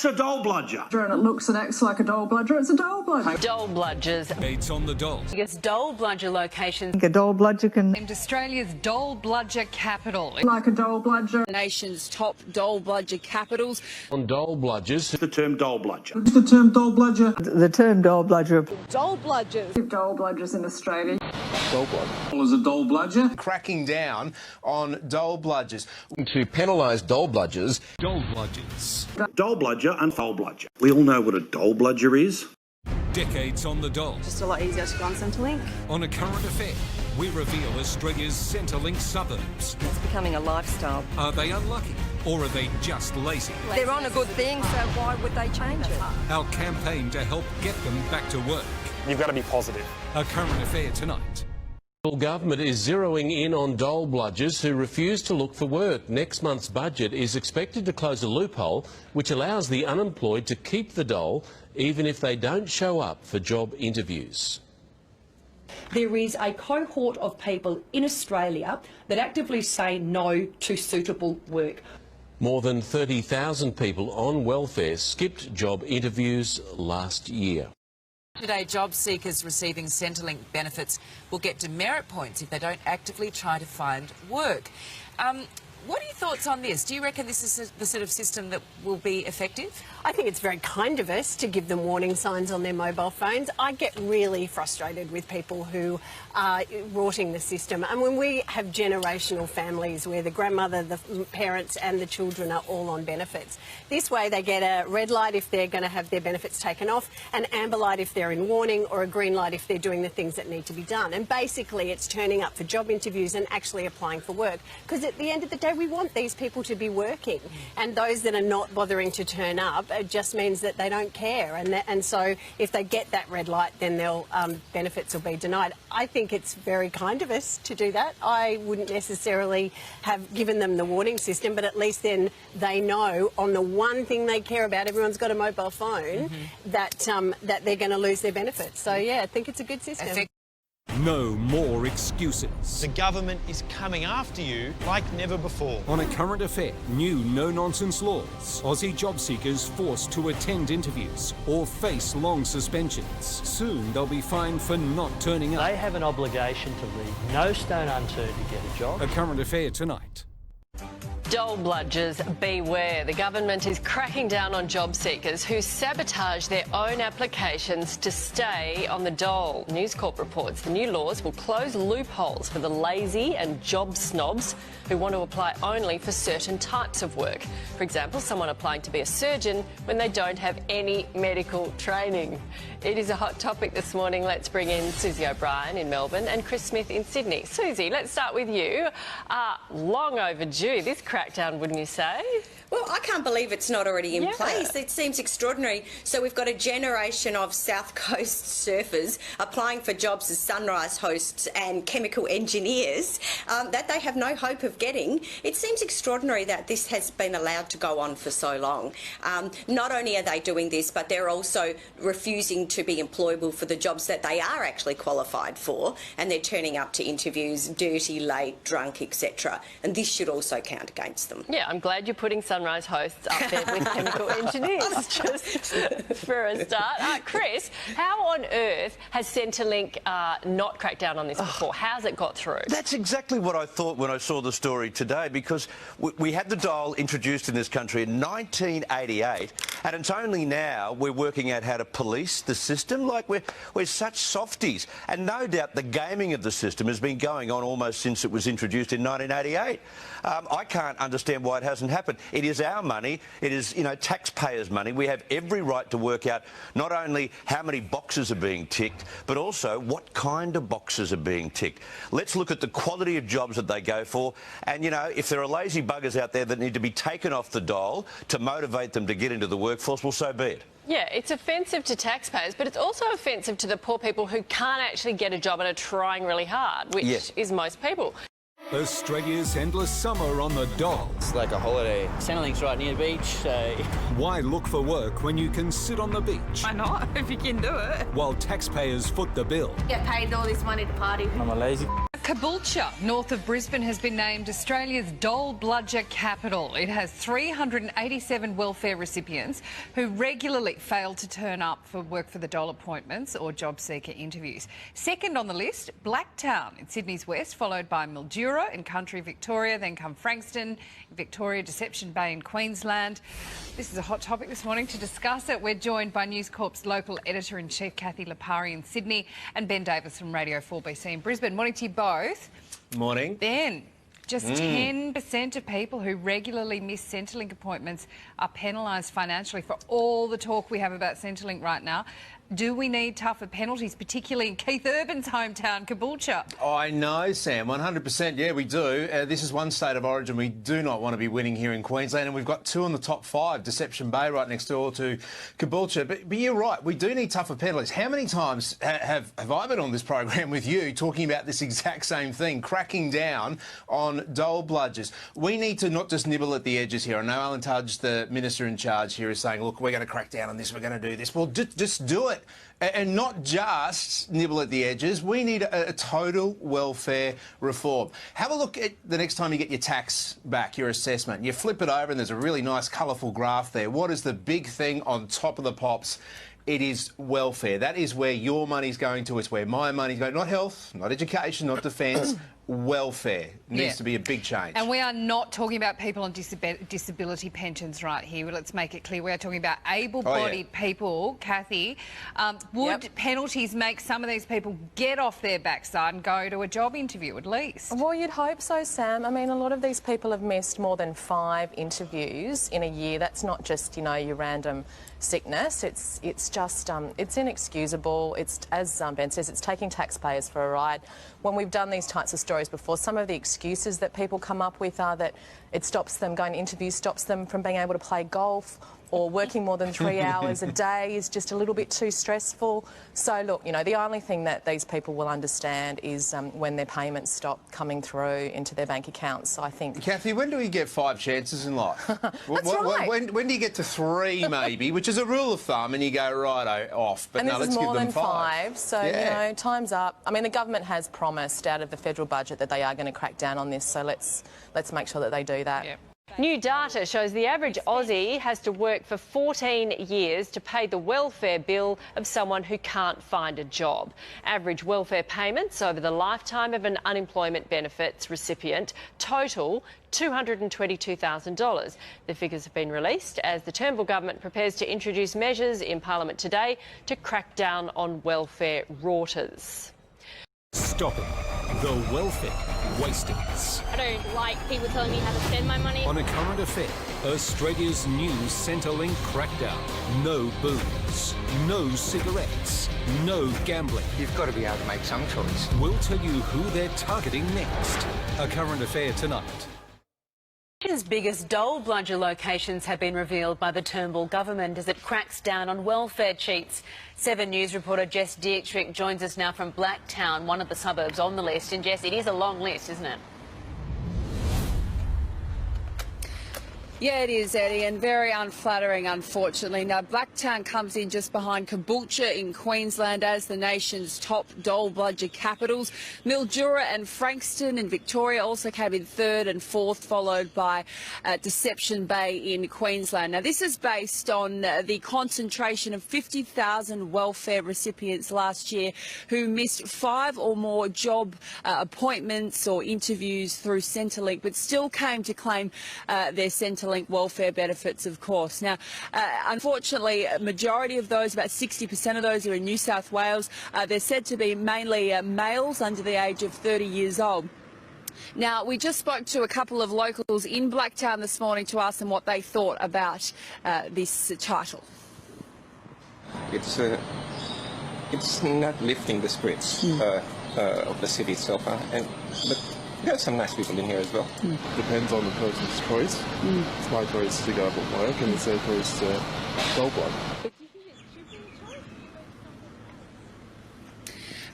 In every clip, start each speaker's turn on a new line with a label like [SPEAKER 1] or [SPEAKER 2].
[SPEAKER 1] It's a Dole Bludger.
[SPEAKER 2] And it looks and acts like a Dole Bludger. It's a Dole Bludger.
[SPEAKER 3] Dole Bludgers.
[SPEAKER 4] It's on the Dole.
[SPEAKER 3] Biggest Dole Bludger location.
[SPEAKER 2] A Dole Bludger can...
[SPEAKER 5] Named Australia's Dole Bludger capital.
[SPEAKER 2] Like a Dole Bludger.
[SPEAKER 3] The nation's top Dole Bludger capitals.
[SPEAKER 6] On Dole Bludgers.
[SPEAKER 1] The term Dole Bludger.
[SPEAKER 2] What's the term Dole Bludger?
[SPEAKER 7] The term Dole Bludger.
[SPEAKER 3] Dole Bludgers.
[SPEAKER 2] Dole Bludgers in Australia.
[SPEAKER 6] Dole Bludger.
[SPEAKER 2] Is a Dole Bludger?
[SPEAKER 8] Cracking down on Dole Bludgers.
[SPEAKER 6] To penalise Dole Bludgers.
[SPEAKER 4] Dole Bludgers.
[SPEAKER 1] Dole Bludger and Dole Bludger. We all know what a Dole Bludger is.
[SPEAKER 4] Decades on the Dole.
[SPEAKER 3] Just a lot easier to go on Centrelink.
[SPEAKER 4] On A Current Affair, we reveal Australia's Centrelink suburbs.
[SPEAKER 3] It's becoming a lifestyle.
[SPEAKER 4] Are they unlucky or are they just lazy?
[SPEAKER 3] They're on a good thing, so why would they change it?
[SPEAKER 4] Our campaign to help get them back to work.
[SPEAKER 9] You've got to be positive.
[SPEAKER 4] A Current Affair tonight.
[SPEAKER 6] The government is zeroing in on Dole Bludgers who refuse to look for work. Next month's budget is expected to close a loophole which allows the unemployed to keep the dole even if they don't show up for job interviews.
[SPEAKER 10] There is a cohort of people in Australia that actively say no to suitable work.
[SPEAKER 6] More than 30,000 people on welfare skipped job interviews last year.
[SPEAKER 11] Today, job seekers receiving Centrelink benefits will get demerit points if they don't actively try to find work. What are your thoughts on this? Do you reckon this is the sort of system that will be effective?
[SPEAKER 10] I think it's very kind of us to give them warning signs on their mobile phones. I get really frustrated with people who are rorting the system. And when we have generational families where the grandmother, the parents and the children are all on benefits, this way they get a red light if they're going to have their benefits taken off, an amber light if they're in warning, or a green light if they're doing the things that need to be done. And basically it's turning up for job interviews and actually applying for work. Because at the end of the day, we want these people to be working, and those that are not bothering to turn up, it just means that they don't care, and so if they get that red light, then their benefits will be denied. I think it's very kind of us to do that. I wouldn't necessarily have given them the warning system, but at least then they know on the one thing they care about, everyone's got a mobile phone, that they're going to lose their benefits. So yeah, I think it's a good system.
[SPEAKER 4] No more excuses.
[SPEAKER 8] The government is coming after you like never before.
[SPEAKER 4] On A Current Affair, new no-nonsense laws. Aussie job seekers forced to attend interviews or face long suspensions. Soon they'll be fined for not turning up.
[SPEAKER 9] They have an obligation to leave no stone unturned to get a job.
[SPEAKER 4] A Current Affair tonight.
[SPEAKER 3] Dole Bludgers, beware. The government is cracking down on job seekers who sabotage their own applications to stay on the dole. News Corp reports the new laws will close loopholes for the lazy and job snobs who want to apply only for certain types of work. For example, someone applying to be a surgeon when they don't have any medical training. It is a hot topic this morning. Let's bring in Susie O'Brien in Melbourne and Chris Smith in Sydney. Susie, let's start with you. Long overdue, this crackdown, wouldn't you say?
[SPEAKER 12] Well, I can't believe it's not already in place. It seems extraordinary. So we've got a generation of South Coast surfers applying for jobs as sunrise hosts and chemical engineers that they have no hope of getting. It seems extraordinary that this has been allowed to go on for so long. Not only are they doing this, but they're also refusing to be employable for the jobs that they are actually qualified for, and they're turning up to interviews dirty, late, drunk, etc. And this should also count against them.
[SPEAKER 3] Yeah, I'm glad you're putting sunrise hosts up there with chemical engineers, just for a start. Chris, how on earth has Centrelink not cracked down on this before? How's it got through?
[SPEAKER 1] That's exactly what I thought when I saw the story today, because we had the dole introduced in this country in 1988, and it's only now we're working out how to police the system. Like, we're such softies. And no doubt the gaming of the system has been going on almost since it was introduced in 1988. I can't understand why it hasn't happened. It is our money. It is, taxpayers' money. We have every right to work out not only how many boxes are being ticked, but also what kind of boxes are being ticked. Let's look at the quality of jobs that they go for. And, if there are lazy buggers out there that need to be taken off the dole to motivate them to get into the workforce, well, so be it.
[SPEAKER 3] Yeah, it's offensive to taxpayers, but it's also offensive to the poor people who can't actually get a job and are trying really hard, which is most people.
[SPEAKER 4] Australia's endless summer on the dole.
[SPEAKER 9] It's like a holiday. Centrelink's right near the beach, so...
[SPEAKER 4] Why look for work when you can sit on the beach?
[SPEAKER 5] Why not, if you can do it?
[SPEAKER 4] While taxpayers foot the bill.
[SPEAKER 5] Get paid all this money to party.
[SPEAKER 9] I'm a lazy...
[SPEAKER 5] Caboolture, north of Brisbane, has been named Australia's Dole Bludger capital. It has 387 welfare recipients who regularly fail to turn up for work for the dole appointments or job seeker interviews. Second on the list, Blacktown in Sydney's west, followed by Mildura in country Victoria, then come Frankston in Victoria, Deception Bay in Queensland. This is a hot topic this morning. To discuss it, we're joined by News Corp's local editor-in-chief, Kathy Lipari in Sydney, and Ben Davis from Radio 4BC in Brisbane. Morning to you both.
[SPEAKER 1] Morning.
[SPEAKER 5] Ben, just 10% of people who regularly miss Centrelink appointments are penalised financially. For all the talk we have about Centrelink right now, do we need tougher penalties, particularly in Keith Urban's hometown, Caboolture?
[SPEAKER 7] I know, Sam, 100%. Yeah, we do. This is one state of origin we do not want to be winning here in Queensland, and we've got two in the top five, Deception Bay right next door to Caboolture. But you're right, we do need tougher penalties. How many times have I been on this program with you talking about this exact same thing, cracking down on Dole Bludgers? We need to not just nibble at the edges here. I know Alan Tudge, the minister in charge here, is saying, look, we're going to crack down on this, we're going to do this. Well, just do it. And not just nibble at the edges. We need a total welfare reform. Have a look at the next time you get your tax back, your assessment. You flip it over and there's a really nice colourful graph there. What is the big thing on top of the pops? It is welfare. That is where your money's going to. It's where my money's going. Not health, not education, not defence. Welfare needs to be a big change.
[SPEAKER 5] And we are not talking about people on disability pensions right here. Let's make it clear. We are talking about able-bodied people, Kathy. Would penalties make some of these people get off their backside and go to a job interview at least?
[SPEAKER 13] Well, you'd hope so, Sam. I mean, a lot of these people have missed more than 5 interviews in a year. That's not just, you know, your random sickness. It's just it's inexcusable. It's, as Ben says, it's taking taxpayers for a ride. When we've done these types of stories before, some of the excuses that people come up with are that it stops them going to interviews, stops them from being able to play golf, or working more than 3 hours a day is just a little bit too stressful. So, look, you know, the only thing that these people will understand is when their payments stop coming through into their bank accounts. So I think...
[SPEAKER 7] Kathy, when do we get 5 chances in life?
[SPEAKER 13] Right.
[SPEAKER 7] When do you get to 3, maybe, which is a rule of thumb, and you go, right, off. But
[SPEAKER 13] and
[SPEAKER 7] no,
[SPEAKER 13] this
[SPEAKER 7] let's
[SPEAKER 13] is more
[SPEAKER 7] give them
[SPEAKER 13] than
[SPEAKER 7] 5.
[SPEAKER 13] So, you know, time's up. I mean, the government has promised out of the federal budget that they are going to crack down on this, so let's make sure that they do that.
[SPEAKER 3] Yep. New data shows the average Aussie has to work for 14 years to pay the welfare bill of someone who can't find a job. Average welfare payments over the lifetime of an unemployment benefits recipient total $222,000. The figures have been released as the Turnbull government prepares to introduce measures in Parliament today to crack down on welfare rorters.
[SPEAKER 4] Stopping the welfare wasters.
[SPEAKER 14] I don't like people telling me how to spend my money.
[SPEAKER 4] On A Current Affair, Australia's new CENTRELINK crackdown. No booze, no cigarettes, no gambling.
[SPEAKER 15] You've got to be able to make some choice.
[SPEAKER 4] We'll tell you who they're targeting next. A Current Affair tonight.
[SPEAKER 16] Nation's biggest Dole Bludger locations have been revealed by the Turnbull government as it cracks down on welfare cheats. 7 News reporter Jess Dietrich joins us now from Blacktown, one of the suburbs on the list. And Jess, it is a long list, isn't it?
[SPEAKER 17] Yeah, it is, Eddie, and very unflattering, unfortunately. Now, Blacktown comes in just behind Caboolture in Queensland as the nation's top Dole Bludger capitals. Mildura and Frankston in Victoria also came in 3rd and 4th, followed by Deception Bay in Queensland. Now, this is based on the concentration of 50,000 welfare recipients last year who missed 5 or more appointments or interviews through Centrelink, but still came to claim their Centrelink welfare benefits, of course. Now, unfortunately, a majority of those, about 60% of those, are in New South Wales. They're said to be mainly males under the age of 30 years old. Now, we just spoke to a couple of locals in Blacktown this morning to ask them what they thought about this title.
[SPEAKER 18] It's not lifting the spirits of the city itself, but there are some nice people in here as well.
[SPEAKER 19] Depends on the person's choice. It's my choice to go up at work, and it's their choice to Dole Blood.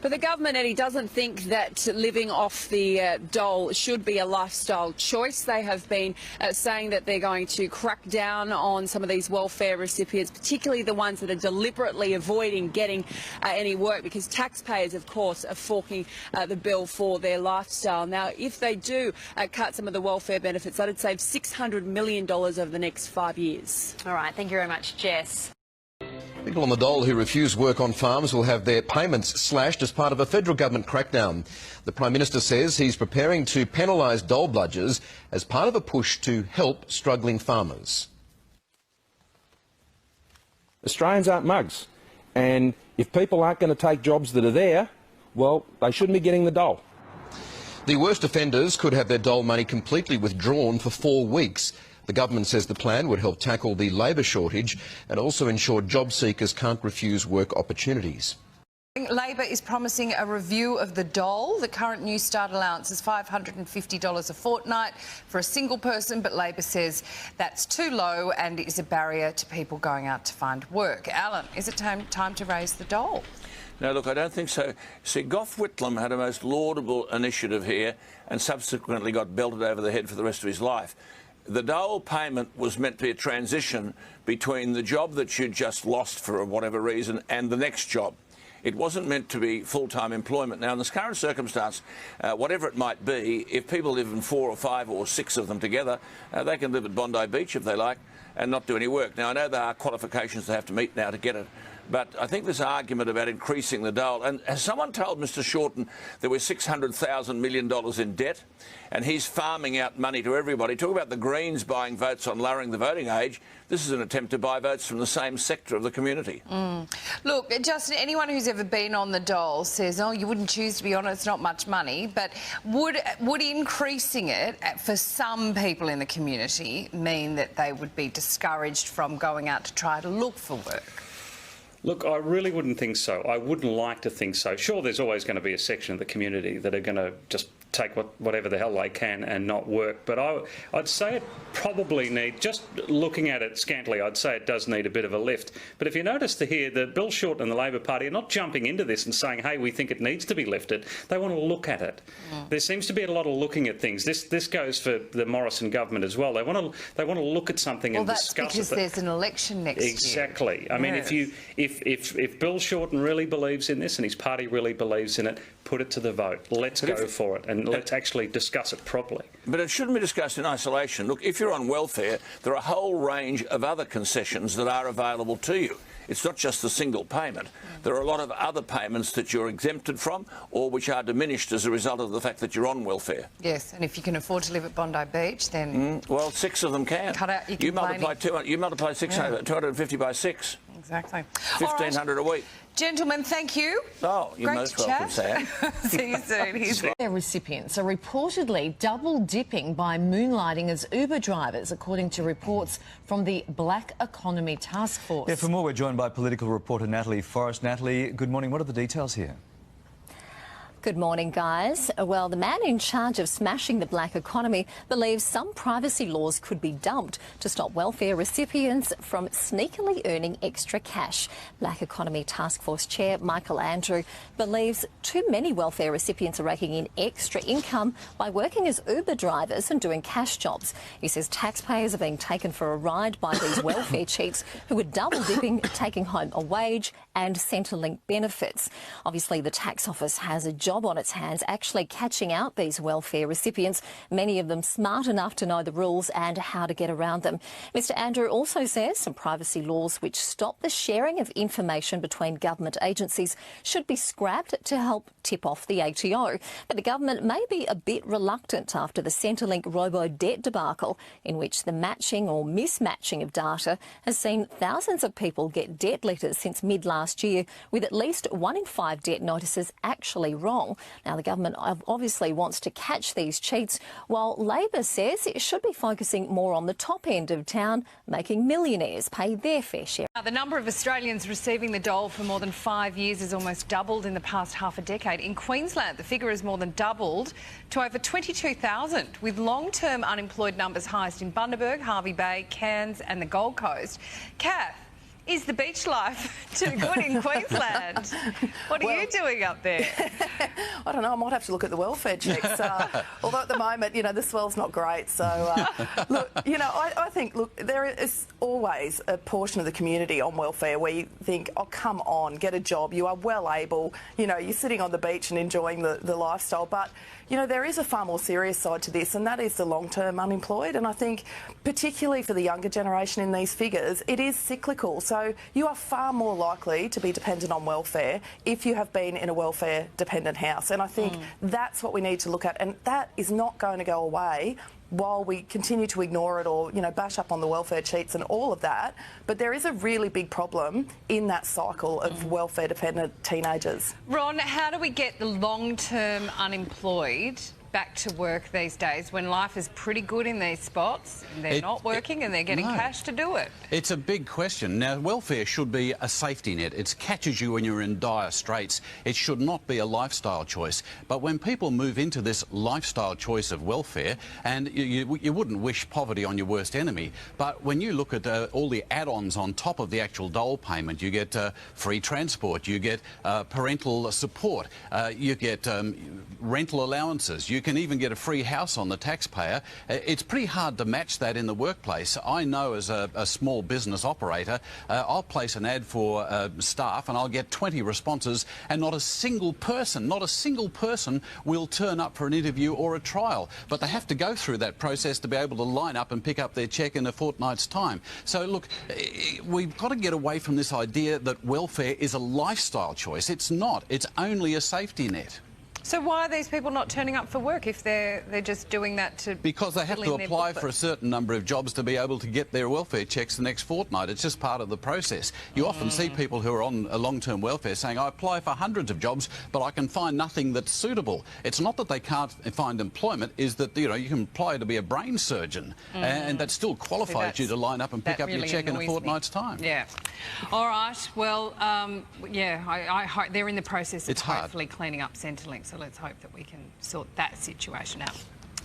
[SPEAKER 17] But the government, Eddie, doesn't think that living off the dole should be a lifestyle choice. They have been saying that they're going to crack down on some of these welfare recipients, particularly the ones that are deliberately avoiding getting any work, because taxpayers, of course, are forking the bill for their lifestyle. Now, if they do cut some of the welfare benefits, that would save $600 million over the next 5 years.
[SPEAKER 16] All right, thank you very much, Jess.
[SPEAKER 20] People on the dole who refuse work on farms will have their payments slashed as part of a federal government crackdown. The Prime Minister says he's preparing to penalise dole bludgers as part of a push to help struggling farmers.
[SPEAKER 21] Australians aren't mugs, and if people aren't going to take jobs that are there, well, they shouldn't be getting the dole.
[SPEAKER 20] The worst offenders could have their dole money completely withdrawn for 4 weeks. The government says the plan would help tackle the labour shortage and also ensure job seekers can't refuse work opportunities.
[SPEAKER 5] Labor is promising a review of the dole. The current New Start allowance is $550 a fortnight for a single person, but Labor says that's too low and is a barrier to people going out to find work. Alan, is it time to raise the dole?
[SPEAKER 22] No, look, I don't think so. See, Gough Whitlam had a most laudable initiative here and subsequently got belted over the head for the rest of his life. The dole payment was meant to be a transition between the job that you'd just lost for whatever reason and the next job. It wasn't meant to be full-time employment. Now, in this current circumstance, whatever it might be, if people live in 4 or 5 or 6 of them together, they can live at Bondi Beach if they like and not do any work. Now, I know there are qualifications they have to meet now to get it, but I think this argument about increasing the dole, and has someone told Mr Shorten there was $600,000 million in debt, and he's farming out money to everybody? Talk about the Greens buying votes on lowering the voting age. This is an attempt to buy votes from the same sector of the community.
[SPEAKER 5] Look, Justin, anyone who's ever been on the dole says, oh, you wouldn't choose to be on it, it's not much money, but would increasing it for some people in the community mean that they would be discouraged from going out to try to look for work?
[SPEAKER 23] Look, I really wouldn't think so. I wouldn't like to think so. Sure, there's always going to be a section of the community that are going to just take whatever the hell they can and not work. But I'd say it probably need, just looking at it scantily, I'd say it does need a bit of a lift. But if you notice here, the Bill Shorten and the Labor Party are not jumping into this and saying, hey, we think it needs to be lifted. They want to look at it. There seems to be a lot of looking at things. This goes for the Morrison government as well. They want to look at something and discuss it.
[SPEAKER 5] Well, that's because there's an election next year.
[SPEAKER 23] Exactly. I mean, if Bill Shorten really believes in this and his party really believes in it, put it to the vote. Let's go for it and let's actually discuss it properly.
[SPEAKER 22] But it shouldn't be discussed in isolation. Look, if you're on welfare, there are a whole range of other concessions that are available to you. It's not just the single payment. There are a lot of other payments that you're exempted from or which are diminished as a result of the fact that you're on welfare.
[SPEAKER 5] Yes, and if you can afford to live at Bondi Beach, then...
[SPEAKER 22] well, 6 of them can.
[SPEAKER 5] Cut out your
[SPEAKER 22] you multiply 250 by 6.
[SPEAKER 5] Exactly.
[SPEAKER 22] 1,500 a week.
[SPEAKER 5] Gentlemen, thank you.
[SPEAKER 22] Oh, you're
[SPEAKER 5] Great
[SPEAKER 22] most
[SPEAKER 5] to
[SPEAKER 22] welcome,
[SPEAKER 5] chat.
[SPEAKER 22] Sam.
[SPEAKER 5] See you soon.
[SPEAKER 24] Their recipients are reportedly double dipping by moonlighting as Uber drivers, according to reports from the Black Economy Task Force.
[SPEAKER 25] Yeah, for more, we're joined by political reporter Natalie Forrest. Natalie, good morning. What are the details here?
[SPEAKER 26] Good morning, guys. Well, the man in charge of smashing the black economy believes some privacy laws could be dumped to stop welfare recipients from sneakily earning extra cash. Black Economy Task Force Chair Michael Andrew believes too many welfare recipients are raking in extra income by working as Uber drivers and doing cash jobs. He says taxpayers are being taken for a ride by these welfare cheats who are double dipping, taking home a wage and Centrelink benefits. Obviously, the tax office has a job on its hands actually catching out these welfare recipients, many of them smart enough to know the rules and how to get around them. Mr Andrew also says some privacy laws which stop the sharing of information between government agencies should be scrapped to help tip off the ATO. But the government may be a bit reluctant after the Centrelink robo-debt debacle, in which the matching or mismatching of data has seen thousands of people get debt letters since mid-last year, with at least 1 in 5 debt notices actually wrong. Now, the government obviously wants to catch these cheats, while Labor says it should be focusing more on the top end of town, making millionaires pay their fair share.
[SPEAKER 5] Now, the number of Australians receiving the dole for more than 5 years has almost doubled in the past half a decade. In Queensland, the figure has more than doubled to over 22,000, with long-term unemployed numbers highest in Bundaberg, Hervey Bay, Cairns and the Gold Coast. Kath, Is the beach life too good in Queensland? What are you doing up there?
[SPEAKER 2] I don't know. I might have to look at the welfare checks. Although at the moment, the swell's not great. So, look, I think, there is always a portion of the community on welfare where you think, oh, come on, get a job. You are well able. You're sitting on the beach and enjoying the lifestyle. But, there is a far more serious side to this, and that is the long-term unemployed. And I think, particularly for the younger generation in these figures, it is cyclical. So you are far more likely to be dependent on welfare if you have been in a welfare-dependent house. And I think that's what we need to look at. And that is not going to go away while we continue to ignore it or, bash up on the welfare cheats and all of that. But there is a really big problem in that cycle of welfare-dependent teenagers.
[SPEAKER 5] Ron, how do we get the long-term unemployed back to work these days when life is pretty good in these spots and they're not working and they're getting cash to do it?
[SPEAKER 6] It's a big question. Now, welfare should be a safety net. It catches you when you're in dire straits. It should not be a lifestyle choice. But when people move into this lifestyle choice of welfare, and you wouldn't wish poverty on your worst enemy, but when you look at all the add-ons on top of the actual dole payment, you get free transport, you get parental support, you get rental allowances, you can even get a free house on the taxpayer. It's pretty hard to match that in the workplace. I know as a small business operator, I'll place an ad for staff and I'll get 20 responses and not a single person will turn up for an interview or a trial. But they have to go through that process to be able to line up and pick up their cheque in a fortnight's time. So look, we've got to get away from this idea that welfare is a lifestyle choice. It's not. It's only a safety net.
[SPEAKER 5] So why are these people not turning up for work if they're just doing that to...
[SPEAKER 6] Because they have to apply for a certain number of jobs to be able to get their welfare checks the next fortnight. It's just part of the process. You often see people who are on a long-term welfare saying, I apply for hundreds of jobs, but I can find nothing that's suitable. It's not that they can't find employment, is that, you can apply to be a brain surgeon, and that still qualifies you to line up and pick up your cheque in a fortnight's time.
[SPEAKER 5] Yeah. All right. Well, I hope they're in the process of hopefully cleaning up Centrelink. So let's hope that we can sort that situation out.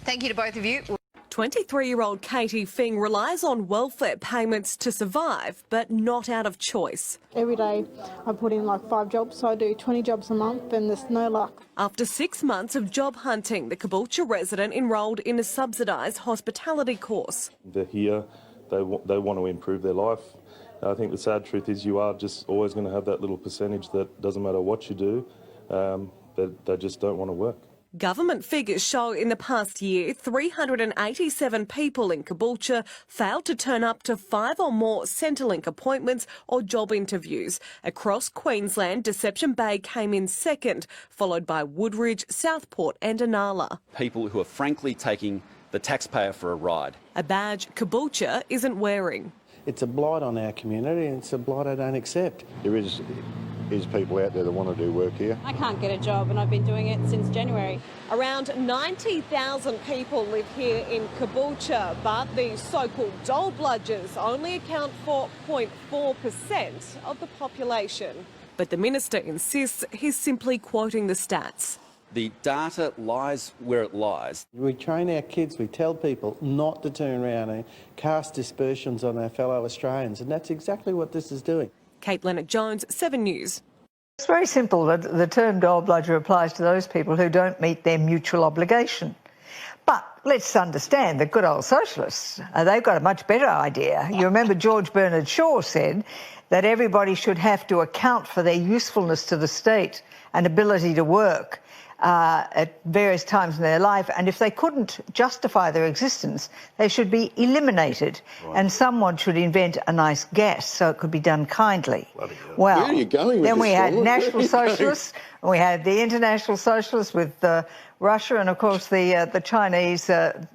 [SPEAKER 5] Thank you to both of you.
[SPEAKER 8] 23-year-old Katie Fing relies on welfare payments to survive, but not out of choice.
[SPEAKER 10] Every day I put in like 5 jobs, so I do 20 jobs a month and there's no luck.
[SPEAKER 8] After 6 months of job hunting, the Caboolture resident enrolled in a subsidised hospitality course.
[SPEAKER 19] They're here, they want to improve their life. I think the sad truth is you are just always going to have that little percentage that doesn't matter what you do, they just don't want to work.
[SPEAKER 8] Government figures show in the past year 387 people in Caboolture failed to turn up to 5 or more Centrelink appointments or job interviews. Across Queensland, Deception Bay came in second, followed by Woodridge, Southport and Inala.
[SPEAKER 11] People who are frankly taking the taxpayer for a ride.
[SPEAKER 8] A badge Caboolture isn't wearing.
[SPEAKER 12] It's a blight on our community and it's a blight I don't accept. There is people out there that want to do work here.
[SPEAKER 27] I can't get a job and I've been doing it since January.
[SPEAKER 8] Around 90,000 people live here in Caboolture, but the so-called Dole Bludgers only account for 0.4% of the population. But the minister insists he's simply quoting the stats.
[SPEAKER 11] The data lies where it lies.
[SPEAKER 12] We train our kids, we tell people not to turn around and cast dispersions on our fellow Australians, and that's exactly what this is doing.
[SPEAKER 8] Kate Leonard-Jones, 7 News.
[SPEAKER 28] It's very simple. The term Dole Bludger applies to those people who don't meet their mutual obligation. But let's understand the good old socialists, they've got a much better idea. You remember George Bernard Shaw said that everybody should have to account for their usefulness to the state and ability to work at various times in their life, and if they couldn't justify their existence, they should be eliminated, and someone should invent a nice gas so it could be done kindly. Well,
[SPEAKER 12] where are you going with
[SPEAKER 28] then we
[SPEAKER 12] this,
[SPEAKER 28] had
[SPEAKER 12] Paula?
[SPEAKER 28] National Socialists, and we had the International Socialists with Russia, and of course the Chinese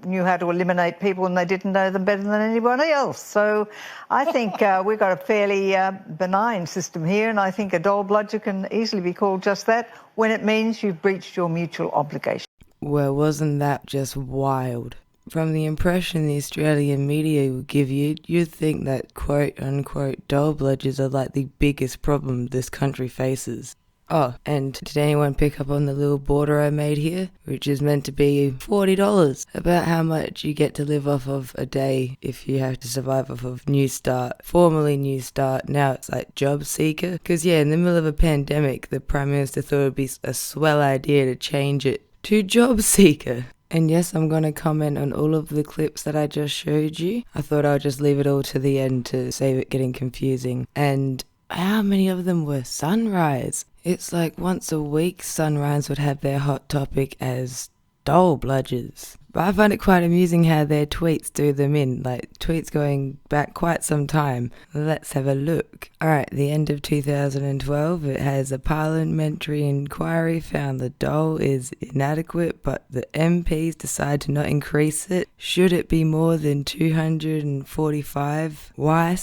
[SPEAKER 28] knew how to eliminate people and they didn't know them better than anybody else. So I think we've got a fairly benign system here, and I think a Dole Bludger can easily be called just that when it means you've breached your mutual obligation.
[SPEAKER 29] Well, wasn't that just wild? From the impression the Australian media would give you, you'd think that quote-unquote Dole Bludgers are like the biggest problem this country faces. Oh, and did anyone pick up on the little border I made here, which is meant to be $40, about how much you get to live off of a day if you have to survive off of New Start, formerly New Start, now it's like Job Seeker. Because yeah, in the middle of a pandemic, the Prime Minister thought it would be a swell idea to change it to Job Seeker. And yes, I'm going to comment on all of the clips that I just showed you. I thought I'd just leave it all to the end to save it getting confusing. And how many of them were Sunrise? It's like once a week Sunrise would have their hot topic as Dole Bludgers. But I find it quite amusing how their tweets do them in, like tweets going back quite some time. Let's have a look. Alright, the end of 2012, it has a parliamentary inquiry found the dole is inadequate, but the MPs decide to not increase it. Should it be more than 245? Why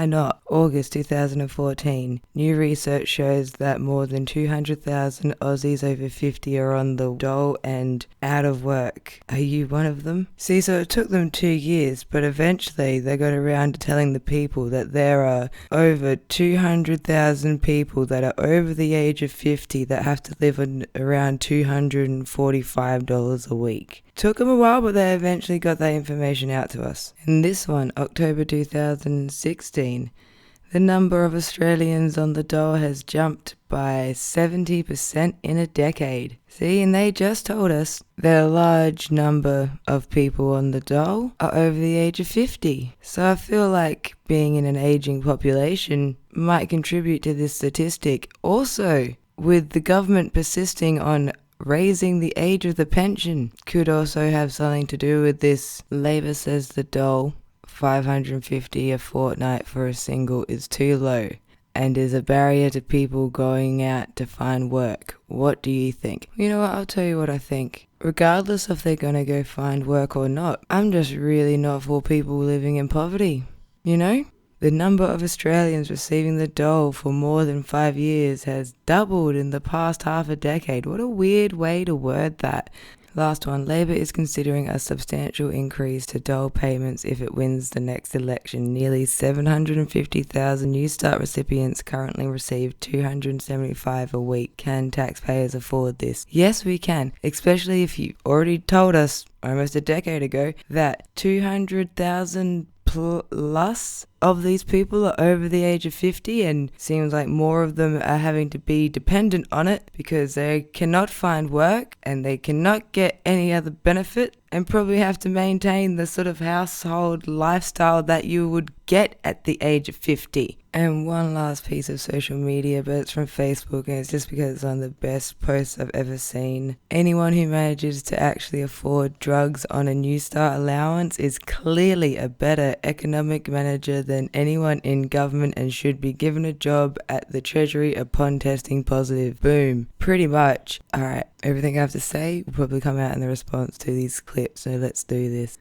[SPEAKER 29] not? August 2014. New research shows that more than 200,000 Aussies over 50 are on the dole and out of work. Are you one of them? See, so it took them 2 years, but eventually they got around to telling the people that there are over 200,000 people that are over the age of 50 that have to live on around $245 a week. Took them a while, but they eventually got that information out to us. In this one, October 2016, the number of Australians on the dole has jumped by 70% in a decade. See, and they just told us that a large number of people on the dole are over the age of 50. So I feel like being in an aging population might contribute to this statistic. Also, with the government persisting on raising the age of the pension, could also have something to do with this. Labor says the dole, $550 a fortnight for a single, is too low and is a barrier to people going out to find work. What do you think? You know what, I'll tell you what I think. Regardless if they're gonna go find work or not, I'm just really not for people living in poverty. You know? The number of Australians receiving the dole for more than 5 years has doubled in the past half a decade. What a weird way to word that. Last one, Labor is considering a substantial increase to dole payments if it wins the next election. Nearly 750,000 New Start recipients currently receive $275 a week. Can taxpayers afford this? Yes, we can, especially if you already told us almost a decade ago that 200,000 plus of these people are over the age of 50, and seems like more of them are having to be dependent on it because they cannot find work and they cannot get any other benefit and probably have to maintain the sort of household lifestyle that you would get at the age of 50. And one last piece of social media, but it's from Facebook, and it's just because it's one of the best posts I've ever seen. Anyone who manages to actually afford drugs on a New Start allowance is clearly a better economic manager than anyone in government and should be given a job at the Treasury upon testing positive. Boom. Pretty much. Alright, everything I have to say will probably come out in the response to these clips, so let's do this.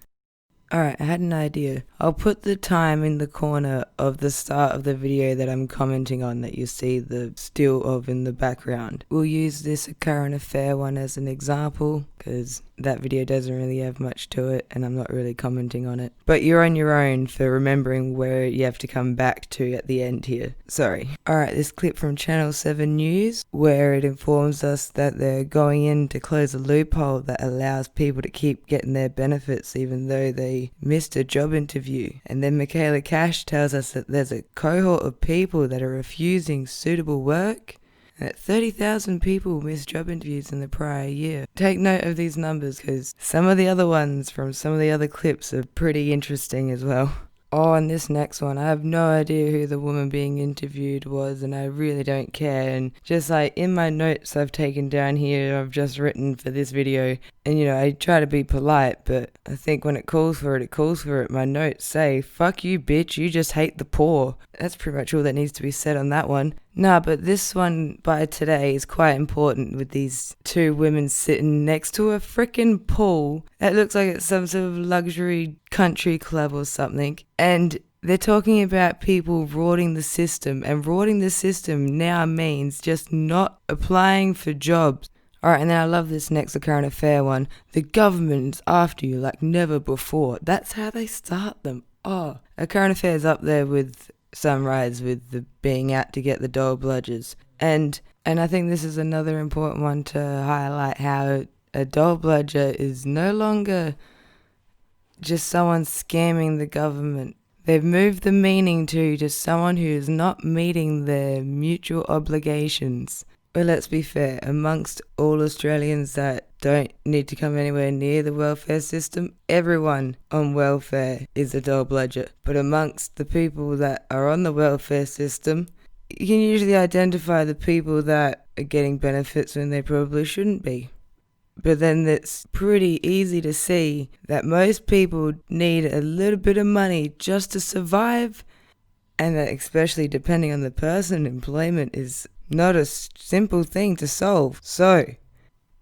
[SPEAKER 29] Alright, I had an idea. I'll put the time in the corner of the start of the video that I'm commenting on that you see the still of in the background. We'll use this current affair one as an example because that video doesn't really have much to it and I'm not really commenting on it. But you're on your own for remembering where you have to come back to at the end here. Sorry. Alright, this clip from Channel 7 News where it informs us that they're going in to close a loophole that allows people to keep getting their benefits even though they missed a job interview. And then Michaela Cash tells us that there's a cohort of people that are refusing suitable work. That 30,000 people missed job interviews in the prior year. Take note of these numbers because some of the other ones from some of the other clips are pretty interesting as well. Oh, and this next one, I have no idea who the woman being interviewed was and I really don't care. And just like in my notes I've taken down here, I've just written for this video. And you know, I try to be polite, but I think when it calls for it, it calls for it. My notes say, fuck you bitch, you just hate the poor. That's pretty much all that needs to be said on that one. Nah, but this one by today is quite important with these two women sitting next to a frickin' pool that looks like it's some sort of luxury country club or something. And they're talking about people rorting the system, and rorting the system now means just not applying for jobs. Alright, and then I love this next current affair one. The government's after you like never before. That's how they start them. Oh, a current affair's up there with Sunrise with the being out to get the Dole Bludgers. And And I think this is another important one to highlight, how a dole bludger is no longer just someone scamming the government. They've moved the meaning to just someone who is not meeting their mutual obligations. But let's be fair, amongst all Australians that don't need to come anywhere near the welfare system, everyone on welfare is a dole bludger. But amongst the people that are on the welfare system, you can usually identify the people that are getting benefits when they probably shouldn't be. But then it's pretty easy to see that most people need a little bit of money just to survive, and that especially depending on the person, employment is not a simple thing to solve. So,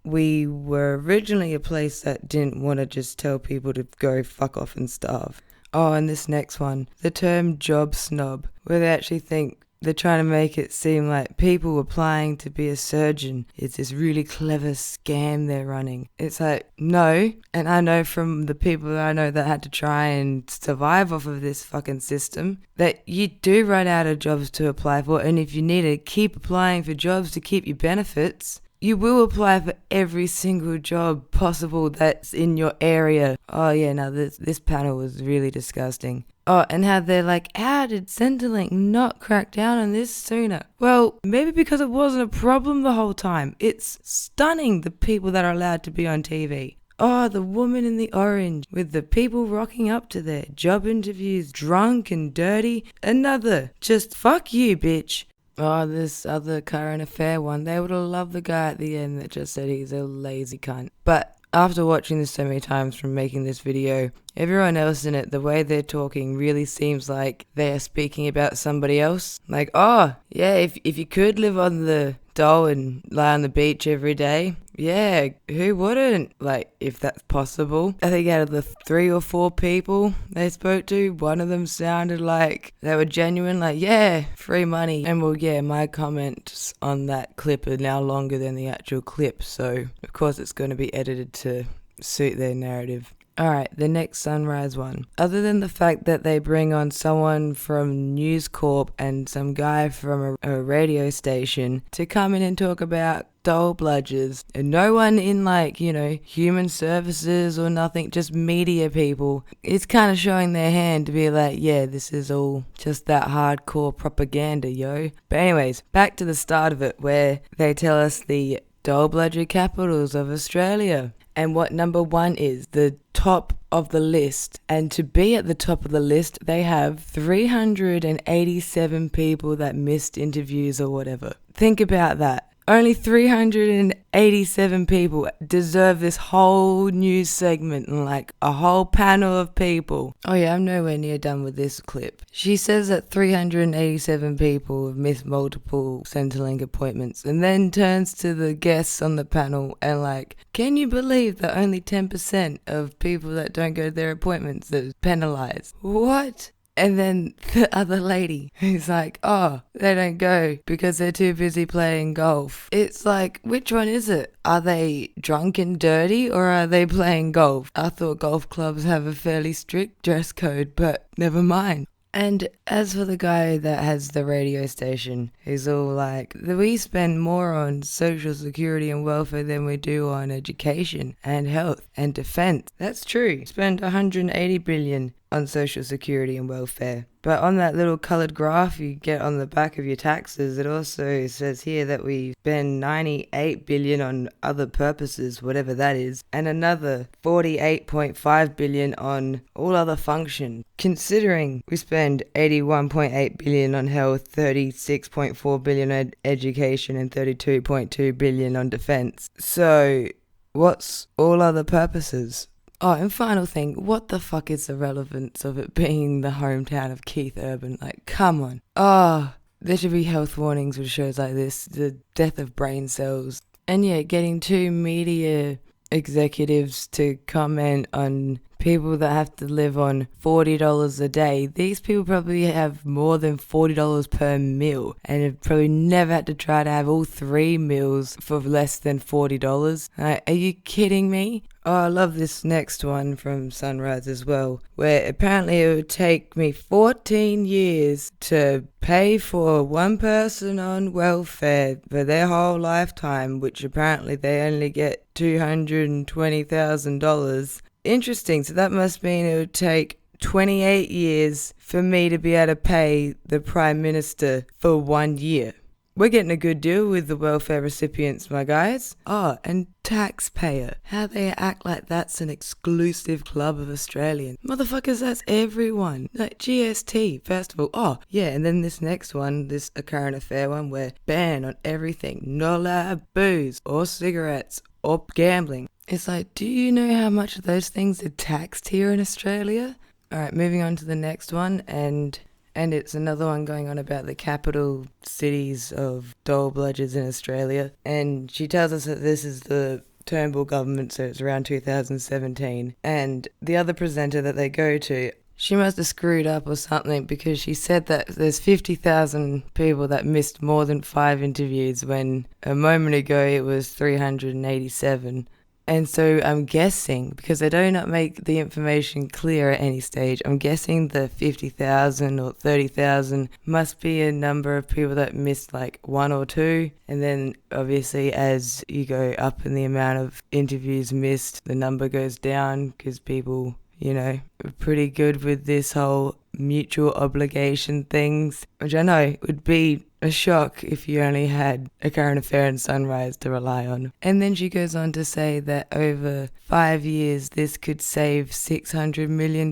[SPEAKER 29] we were originally a place that didn't want to just tell people to go fuck off and starve. Oh, and this next one, the term job snob, where they actually think they're trying to make it seem like people applying to be a surgeon is this really clever scam they're running. It's like, no. And I know from the people that I know that had to try and survive off of this fucking system, that you do run out of jobs to apply for. And if you need to keep applying for jobs to keep your benefits, you will apply for every single job possible that's in your area. Oh yeah, no, this panel was really disgusting. Oh, and how they're like, how did Centrelink not crack down on this sooner? Well, maybe because it wasn't a problem the whole time. It's stunning, the people that are allowed to be on TV. Oh, the woman in the orange, with the people rocking up to their job interviews drunk and dirty. Another, just fuck you, bitch. Oh, this other current affair one, they would have loved the guy at the end that just said he's a lazy cunt. But after watching this so many times from making this video, everyone else in it, the way they're talking really seems like they're speaking about somebody else. Like, oh, yeah, if you could live on the dole and lie on the beach every day, yeah, who wouldn't? Like, if that's possible. I think out of the 3 or 4 people they spoke to, one of them sounded like they were genuine, like, yeah, free money. And well, yeah, my comments on that clip are now longer than the actual clip, so of course it's going to be edited to suit their narrative. Alright, the next Sunrise one. Other than the fact that they bring on someone from News Corp and some guy from a radio station to come in and talk about dole bludgers, and no one in, like, you know, human services or nothing, just media people, it's kind of showing their hand to be like, yeah, this is all just that hardcore propaganda, yo. But anyways, back to the start of it, where they tell us the dole bludger capitals of Australia. And what number 1 is, the top of the list. And to be at the top of the list, they have 387 people that missed interviews or whatever. Think about that. Only 387 people deserve this whole news segment and like a whole panel of people. Oh yeah, I'm nowhere near done with this clip. She says that 387 people have missed multiple Centrelink appointments, and then turns to the guests on the panel and like, can you believe that only 10% of people that don't go to their appointments are penalised? What? And then the other lady who's like, oh, they don't go because they're too busy playing golf. It's like, which one is it? Are they drunk and dirty, or are they playing golf? I thought golf clubs have a fairly strict dress code, but never mind. And as for the guy that has the radio station, who's all like, we spend more on social security and welfare than we do on education and health and defence. That's true. We spend 180 billion on social security and welfare. But on that little coloured graph you get on the back of your taxes, it also says here that we spend 98 billion on other purposes, whatever that is, and another 48.5 billion on all other functions. Considering we spend 81.8 billion on health, 36.4 billion on education, and 32.2 billion on defence. So what's all other purposes? Oh, and final thing, what the fuck is the relevance of it being the hometown of Keith Urban? Like, come on. Oh, there should be health warnings with shows like this. The death of brain cells. And yeah, getting 2 media executives to comment on people that have to live on $40 a day, these people probably have more than $40 per meal and have probably never had to try to have all 3 meals for less than $40. Are you kidding me? Oh, I love this next one from Sunrise as well, where apparently it would take me 14 years to pay for one person on welfare for their whole lifetime, which apparently they only get $220,000. Interesting, so that must mean it would take 28 years for me to be able to pay the Prime Minister for 1 year. We're getting a good deal with the welfare recipients, my guys. Oh, and taxpayer. How they act like that's an exclusive club of Australians. Motherfuckers, that's everyone. Like GST, first of all. Oh, yeah, and then this next one, this a current affair one, where ban on everything. Not allowed booze or cigarettes or gambling. It's like, do you know how much of those things are taxed here in Australia? All right, moving on to the next one, and it's another one going on about the capital cities of Dole Bludgers in Australia. And she tells us that this is the Turnbull government, so it's around 2017. And the other presenter that they go to, she must have screwed up or something, because she said that there's 50,000 people that missed more than 5 interviews when a moment ago it was 387. And so I'm guessing, because they do not make the information clear at any stage, I'm guessing the 50,000 or 30,000 must be a number of people that missed like 1 or 2. And then obviously as you go up in the amount of interviews missed, the number goes down, because people, you know, are pretty good with this whole mutual obligation things, which I know would be a shock if you only had a current affair and Sunrise to rely on. And then she goes on to say that over 5 years this could save $600 million.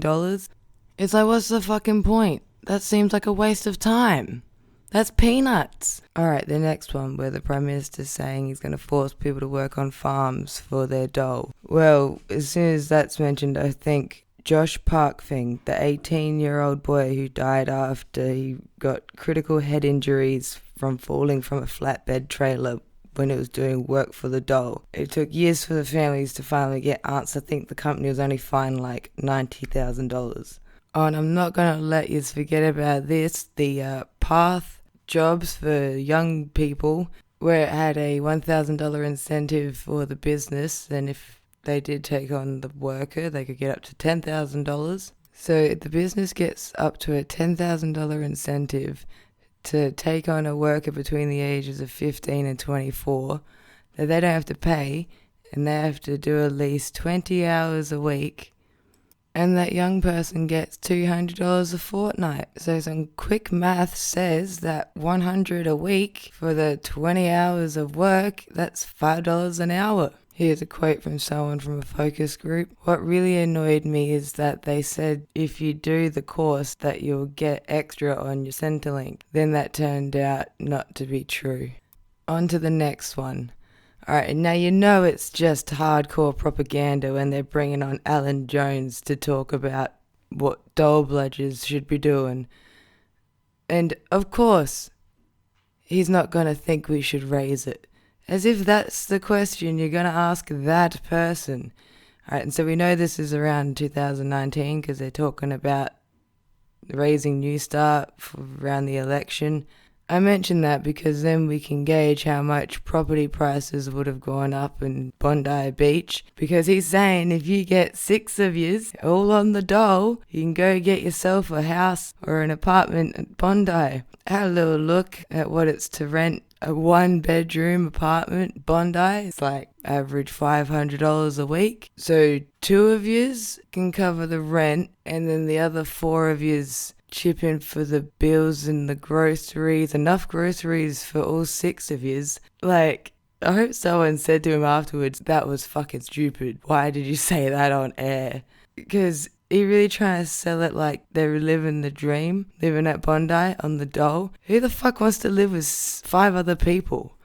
[SPEAKER 29] It's like, what's the fucking point? That seems like a waste of time. That's peanuts. Alright, the next one, where the Prime Minister's saying he's going to force people to work on farms for their dole. Well, as soon as that's mentioned, I think Josh Parkfing, the 18-year-old boy who died after he got critical head injuries from falling from a flatbed trailer when it was doing work for the dole. It took years for the families to finally get answers. I think the company was only fined like $90,000. Oh, and I'm not going to let you forget about this, the Path jobs for young people, where it had a $1,000 incentive for the business, and if they did take on the worker, they could get up to $10,000. So the business gets up to a $10,000 incentive to take on a worker between the ages of 15 and 24 that they don't have to pay, and they have to do at least 20 hours a week, and that young person gets $200 a fortnight. So some quick math says that $100 a week for the 20 hours of work, that's $5 an hour. Here's a quote from someone from a focus group. What really annoyed me is that they said if you do the course that you'll get extra on your Centrelink. Then that turned out not to be true. On to the next one. Alright, now you know it's just hardcore propaganda when they're bringing on Alan Jones to talk about what Dole Bludgers should be doing. And of course, he's not going to think we should raise it. As if that's the question you're going to ask that person. Alright, and so we know this is around 2019 because they're talking about raising New Start around the election. I mention that because then we can gauge how much property prices would have gone up in Bondi Beach, because he's saying if you get 6 of yous all on the dole, you can go get yourself a house or an apartment at Bondi. I had a little look at what it's to rent a 1-bedroom apartment, Bondi. It's like average $500 a week. So 2 of yous can cover the rent, and then the other 4 of yous chip in for the bills and the groceries, enough groceries for all 6 of yous. Like, I hope someone said to him afterwards, that was fucking stupid. Why did you say that on air? Because he really trying to sell it like they're living the dream, living at Bondi on the dole. Who the fuck wants to live with 5 other people?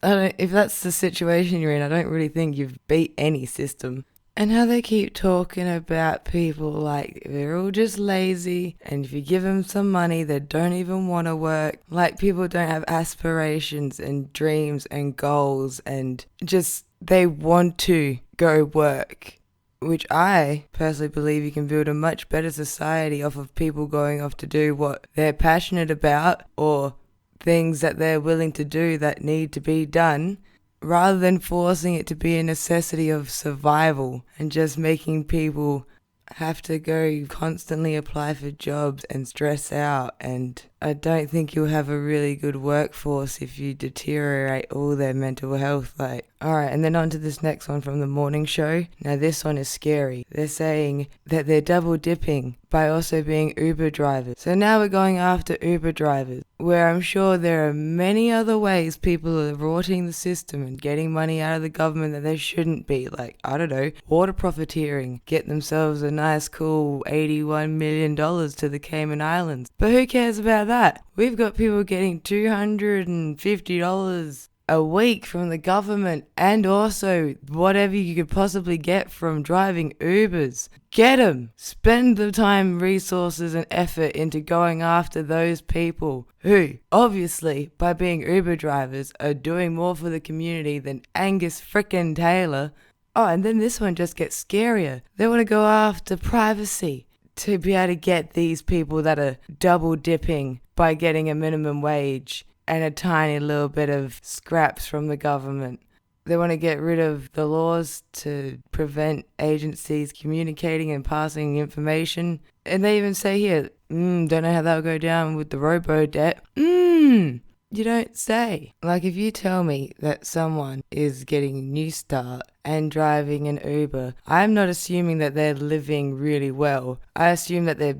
[SPEAKER 29] If that's the situation you're in, I don't really think you've beat any system. And how they keep talking about people like they're all just lazy, and if you give them some money they don't even want to work. Like people don't have aspirations and dreams and goals, and just they want to go work. which I personally believe you can build a much better society off of people going off to do what they're passionate about or things that they're willing to do that need to be done, rather than forcing it to be a necessity of survival and just making people have to go constantly apply for jobs and stress out. And I don't think you'll have a really good workforce if you deteriorate all their mental health. Alright, and then on to this next one from the morning show. Now this one is scary. They're saying that they're double dipping by also being Uber drivers. So now we're going after Uber drivers, where I'm sure there are many other ways people are rorting the system and getting money out of the government that they shouldn't be. I don't know, water profiteering, get themselves a nice cool $81 million to the Cayman Islands. But who cares about that? We've got people getting $250 a week from the government, and also whatever you could possibly get from driving Ubers. Get them! Spend the time, resources and effort into going after those people who, obviously, by being Uber drivers, are doing more for the community than Angus frickin' Taylor. Oh, and then this one just gets scarier. They want to go after privacy to be able to get these people that are double dipping by getting a minimum wage and a tiny little bit of scraps from the government. They want to get rid of the laws to prevent agencies communicating and passing information. And they even say here, don't know how that'll go down with the robo-debt. You don't say. If you tell me that someone is getting a new start and driving an Uber, I'm not assuming that they're living really well. I assume that they're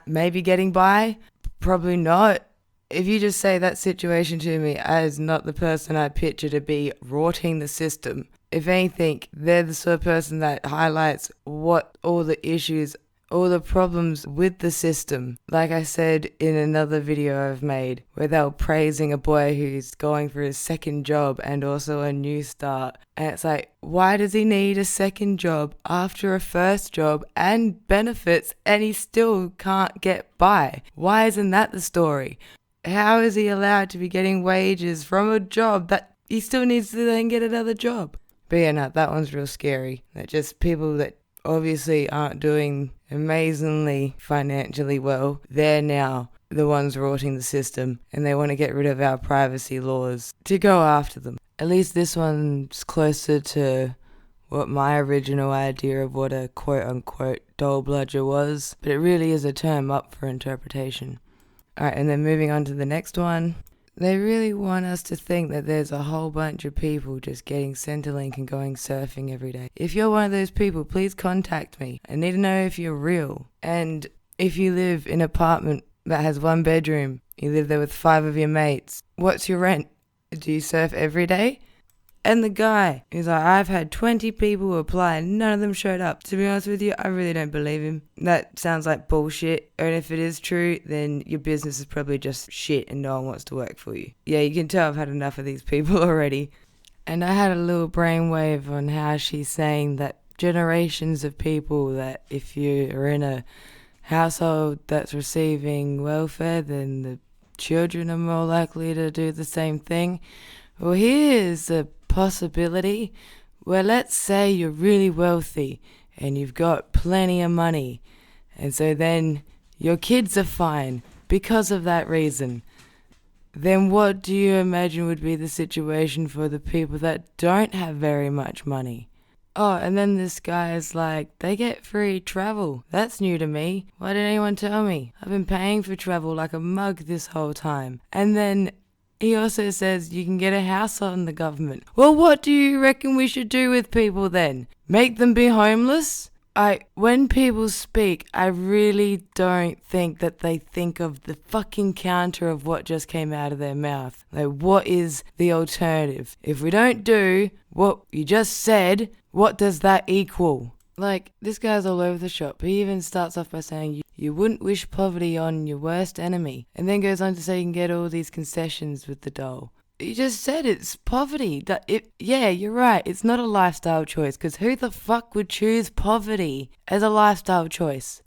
[SPEAKER 29] maybe getting by, probably not. If you just say that situation to me, as not the person I picture to be rorting the system. If anything, they're the sort of person that highlights what all the issues, all the problems with the system. Like I said in another video I've made, where they were praising a boy who's going for his second job and also a new start. And it's why does he need a second job after a first job and benefits and he still can't get by? Why isn't that the story? How is he allowed to be getting wages from a job that he still needs to then get another job? But yeah, no, that one's real scary. That just people that obviously aren't doing amazingly financially well, they're now the ones rorting the system, and they want to get rid of our privacy laws to go after them. At least this one's closer to what my original idea of what a quote-unquote Dole Bludger was, but it really is a term up for interpretation. Alright, and then moving on to the next one. They really want us to think that there's a whole bunch of people just getting Centrelink and going surfing every day. If you're one of those people, please contact me. I need to know if you're real. And if you live in an apartment that has 1 bedroom, you live there with 5 of your mates, what's your rent? Do you surf every day? And the guy is I've had 20 people apply and none of them showed up. To be honest with you, I really don't believe him. That sounds like bullshit. And if it is true, then your business is probably just shit and no one wants to work for you. Yeah, you can tell I've had enough of these people already. And I had a little brainwave on how she's saying that generations of people, that if you're in a household that's receiving welfare, then the children are more likely to do the same thing. Well, here's a possibility where, let's say you're really wealthy and you've got plenty of money, and so then your kids are fine because of that reason. Then what do you imagine would be the situation for the people that don't have very much money? Oh, and then this guy is they get free travel. That's new to me. Why didn't anyone tell me? I've been paying for travel like a mug this whole time. And then he also says you can get a house on the government. Well, what do you reckon we should do with people then? Make them be homeless? When people speak, I really don't think that they think of the fucking counter of what just came out of their mouth. What is the alternative? If we don't do what you just said, what does that equal? This guy's all over the shop. He even starts off by saying you wouldn't wish poverty on your worst enemy, and then goes on to say you can get all these concessions with the dole. You just said it's poverty. Yeah, you're right. It's not a lifestyle choice, because who the fuck would choose poverty as a lifestyle choice?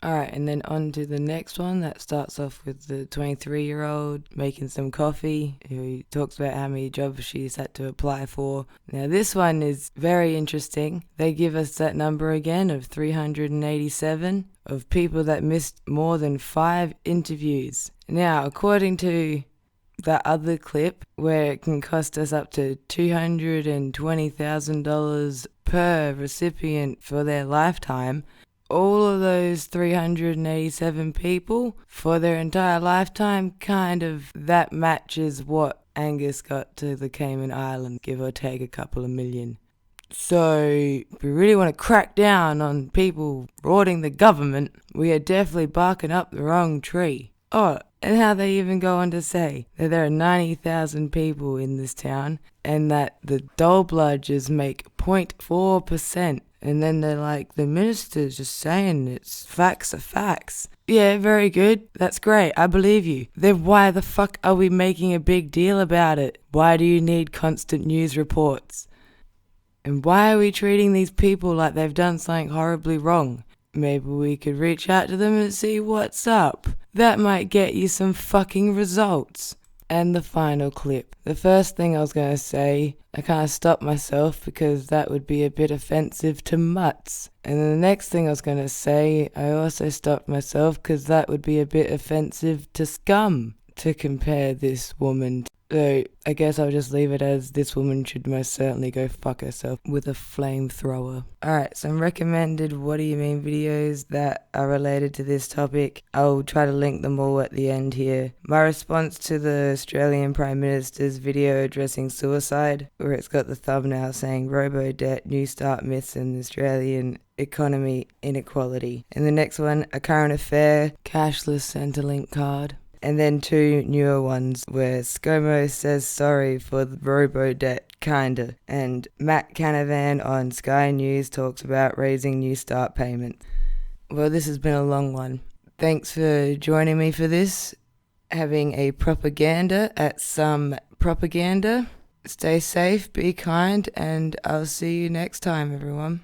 [SPEAKER 29] Alright, and then on to the next one that starts off with the 23-year-old making some coffee, who talks about how many jobs she's had to apply for. Now this one is very interesting. They give us that number again of 387 of people that missed more than 5 interviews. Now, according to that other clip where it can cost us up to $220,000 per recipient for their lifetime, all of those 387 people for their entire lifetime, kind of that matches what Angus got to the Cayman Islands, give or take a couple of million. So, if we really want to crack down on people rorting the government, we are definitely barking up the wrong tree. Oh, and how they even go on to say that there are 90,000 people in this town and that the Dole Bludgers make 0.4%. And then they're like, the minister's just saying it's facts are facts. Yeah, very good. That's great. I believe you. Then why the fuck are we making a big deal about it? Why do you need constant news reports? And why are we treating these people like they've done something horribly wrong? Maybe we could reach out to them and see what's up. That might get you some fucking results. And the final clip. The first thing I was going to say, I kind of stopped myself because that would be a bit offensive to mutts. And then the next thing I was going to say, I also stopped myself because that would be a bit offensive to scum to compare this woman to. So I guess I'll just leave it as this woman should most certainly go fuck herself with a flamethrower. Alright, some recommended What Do You Mean videos that are related to this topic. I'll try to link them all at the end here. My response to the Australian Prime Minister's video addressing suicide, where it's got the thumbnail saying robo-debt, new start myths in the Australian economy inequality. And the next one, a current affair, cashless Centrelink card. And then 2 newer ones where ScoMo says sorry for the robo-debt, kinda. And Matt Canavan on Sky News talks about raising new start payment. Well, this has been a long one. Thanks for joining me for this. Having a propaganda at some propaganda. Stay safe, be kind, and I'll see you next time, everyone.